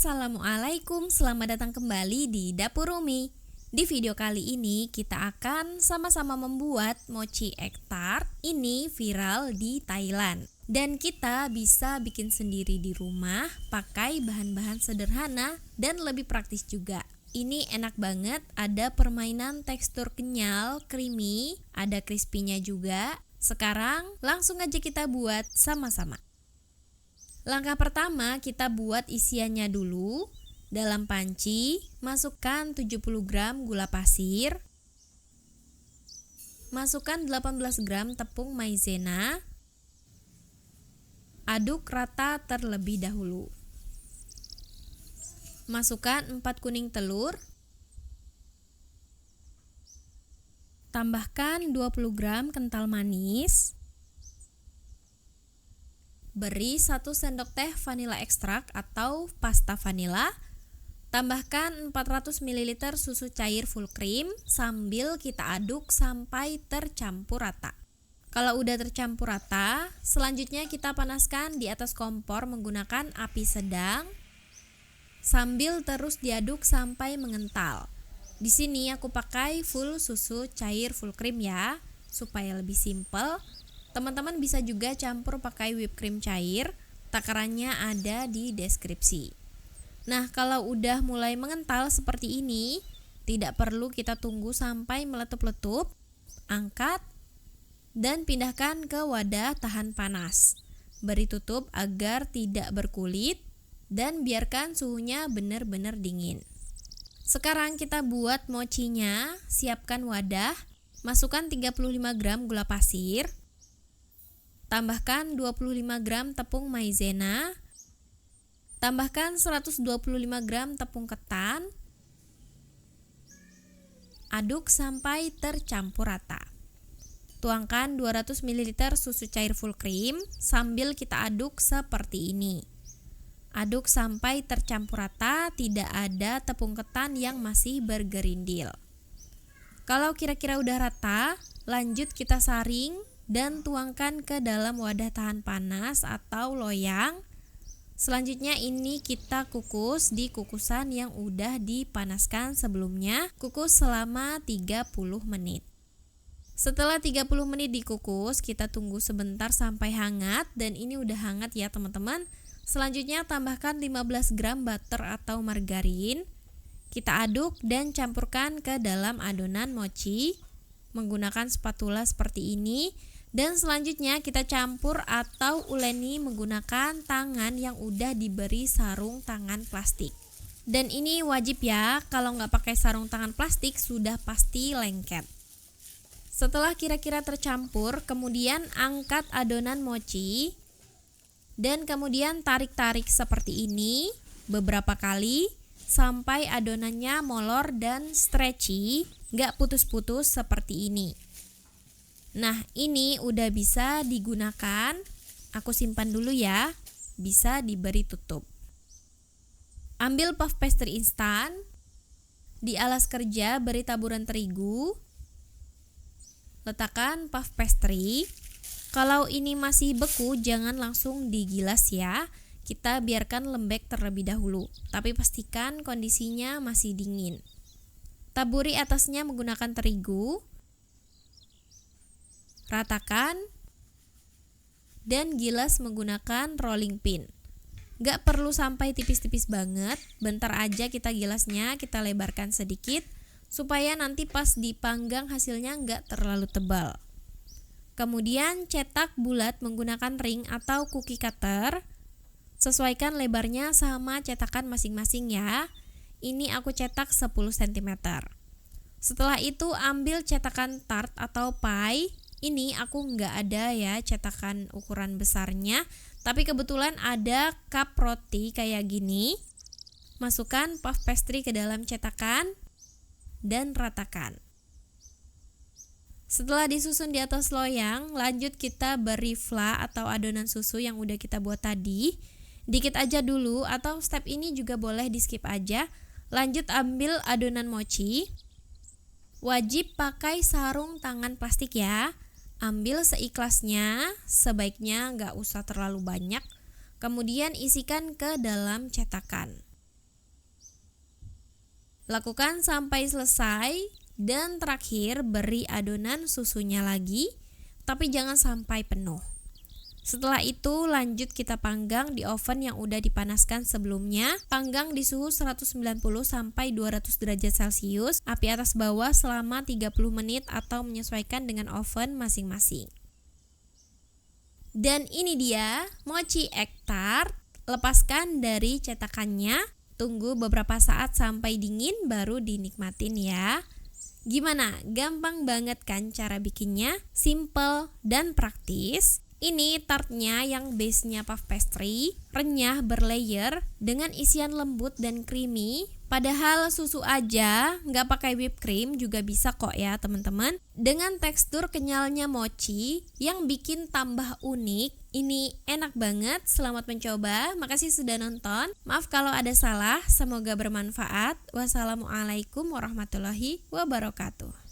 Assalamualaikum, selamat datang kembali di Dapur Umi. Di video kali ini kita akan sama-sama membuat mochi egg tart. Ini viral di Thailand. Dan kita bisa bikin sendiri di rumah, pakai bahan-bahan sederhana dan lebih praktis juga. Ini enak banget, ada permainan tekstur kenyal, creamy, ada crispy-nya juga. Sekarang langsung aja kita buat sama-sama. Langkah pertama, kita buat isiannya dulu. Dalam panci, masukkan 70 gram gula pasir. Masukkan 18 gram tepung maizena. Aduk rata terlebih dahulu. Masukkan 4 kuning telur. Tambahkan 20 gram kental manis. Beri 1 sendok teh vanila ekstrak atau pasta vanila. Tambahkan 400 ml susu cair full cream sambil kita aduk sampai tercampur rata. Kalau udah tercampur rata, selanjutnya kita panaskan di atas kompor menggunakan api sedang sambil terus diaduk sampai mengental. Di sini aku pakai full susu cair full cream ya, supaya lebih simple. Teman-teman bisa juga campur pakai whipped cream cair, takarannya ada di deskripsi. Nah, kalau udah mulai mengental seperti ini, tidak perlu kita tunggu sampai meletup-letup. Angkat dan pindahkan ke wadah tahan panas. Beri tutup agar tidak berkulit dan biarkan suhunya benar-benar dingin. Sekarang kita buat mochinya. Siapkan wadah, masukkan 35 gram gula pasir. Tambahkan 25 gram tepung maizena. Tambahkan 125 gram tepung ketan. Aduk sampai tercampur rata. Tuangkan 200 ml susu cair full cream sambil kita aduk seperti ini. Aduk sampai tercampur rata, tidak ada tepung ketan yang masih bergerindil. Kalau kira-kira udah rata, lanjut kita saring dan tuangkan ke dalam wadah tahan panas atau loyang. Selanjutnya ini kita kukus di kukusan yang udah dipanaskan sebelumnya. Kukus selama 30 menit. Setelah 30 menit dikukus, kita tunggu sebentar sampai hangat. Dan ini udah hangat ya teman-teman. Selanjutnya tambahkan 15 gram butter atau margarin. Kita aduk dan campurkan ke dalam adonan mochi menggunakan spatula seperti ini. Dan selanjutnya kita campur atau uleni menggunakan tangan yang udah diberi sarung tangan plastik. Dan ini wajib ya, kalau nggak pakai sarung tangan plastik sudah pasti lengket. Setelah kira-kira tercampur, kemudian angkat adonan mochi dan kemudian tarik-tarik seperti ini beberapa kali sampai adonannya molor dan stretchy, nggak putus-putus seperti ini. Nah, ini udah bisa digunakan. Aku simpan dulu ya. Bisa diberi tutup. Ambil puff pastry instan. Di alas kerja beri taburan terigu. Letakkan puff pastry. Kalau ini masih beku, jangan langsung digilas ya. Kita biarkan lembek terlebih dahulu. Tapi pastikan kondisinya masih dingin. Taburi atasnya menggunakan terigu. Ratakan dan gilas menggunakan rolling pin. Gak perlu sampai tipis-tipis banget, bentar aja kita gilasnya, kita lebarkan sedikit supaya nanti pas dipanggang hasilnya gak terlalu tebal. Kemudian cetak bulat menggunakan ring atau cookie cutter. Sesuaikan lebarnya sama cetakan masing-masing ya. Ini aku cetak 10 cm. Setelah itu ambil cetakan tart atau pie. Ini aku nggak ada ya cetakan ukuran besarnya, tapi kebetulan ada cup roti kayak gini. Masukkan puff pastry ke dalam cetakan dan ratakan. Setelah disusun di atas loyang, lanjut kita beri fla atau adonan susu yang udah kita buat tadi. Dikit aja dulu atau step ini juga boleh di skip aja. Lanjut ambil adonan mochi. Wajib pakai sarung tangan plastik ya. Ambil seikhlasnya, sebaiknya nggak usah terlalu banyak. Kemudian isikan ke dalam cetakan. Lakukan sampai selesai dan terakhir beri adonan susunya lagi, tapi jangan sampai penuh. Setelah itu lanjut kita panggang di oven yang udah dipanaskan sebelumnya. Panggang di suhu 190 sampai 200 derajat Celcius, api atas bawah selama 30 menit atau menyesuaikan dengan oven masing-masing. Dan ini dia mochi egg tart. Lepaskan dari cetakannya, tunggu beberapa saat sampai dingin baru dinikmatin ya. Gimana? Gampang banget kan cara bikinnya? Simple dan praktis. Ini tartnya yang base-nya puff pastry, renyah berlayer dengan isian lembut dan creamy. Padahal susu aja, nggak pakai whipped cream juga bisa kok ya teman-teman. Dengan tekstur kenyalnya mochi yang bikin tambah unik. Ini enak banget, selamat mencoba. Makasih sudah nonton. Maaf kalau ada salah, semoga bermanfaat. Wassalamualaikum warahmatullahi wabarakatuh.